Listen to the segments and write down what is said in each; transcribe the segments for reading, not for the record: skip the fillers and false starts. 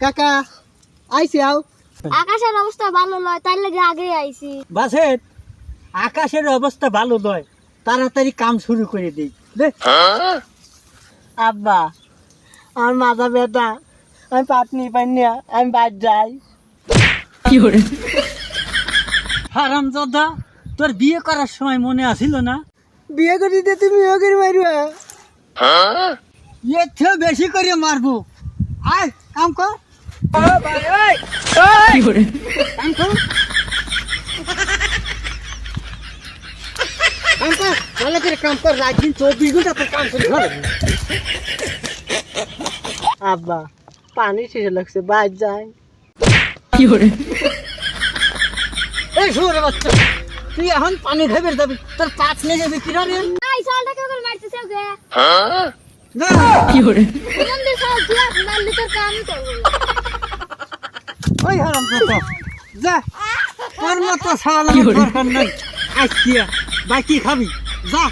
কাকা আইছি আও আকাশের অবস্থা ভালো নয়, তাই লাগে আগে আইছি। বাসের আকাশের অবস্থা ভালো নয়, তাড়াতাড়ি কাম শুরু করে দেই দে। আব্বা আমার মাথা ব্যথা, আমি পাটনি পাইনি, আমি বাদ যাই। কি করে হারাম দাদা, তোর বিয়ে করার সময় মনে আছিল না? বিয়ে করে দিতে তুমি করে মারবা, এর চেয়ে বেশি করে মারবো। আয় কাম কর, কি করে কাম কর, কাম কর, ভালো করে কাম কর। রাত দিন 24 ঘন্টা তোর কাম করে ঘরে। আব্বা পানি শেষে লাগছে, বাদ যাই। কি করে এই শুয়োরের বাচ্চা, তুই এখন পানি খাইবে যাবি, তোর পাঁচ নিয়ে যাবি কিনা রে? আই সালটা কেউ করে মারতেছে ওকে। না কি করে মন্দির সাল তুই মারলি তোর কামই করবো। ওই হারাম দাদা, যা তোর মতো সাল কি আমার করে? দরকার নাই। আজকে বাকি খাবি, যা।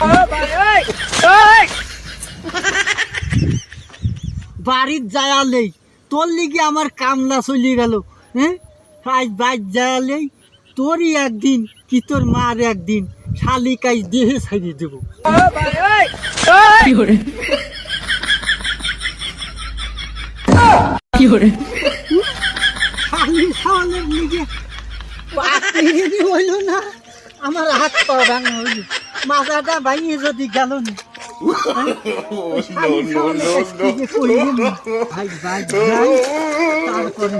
বাড়ির যায়ালেই তোর লিগে আমার কামলা চলে গেল। হ্যাঁ, আজ বাড়ি যায়ালেই তোরই একদিন কি তোর মার একদিন শালিকাই দেহে ছাড়িয়ে দেবো। কি করে কি করে শালি খাওয়ানোর লিগে পাখি হইল না, আমার হাত পা ভাঙা হইল, মাথাটা ভাঙিয়ে যদি গেল না। ভাই ভাই যাই, তারপরে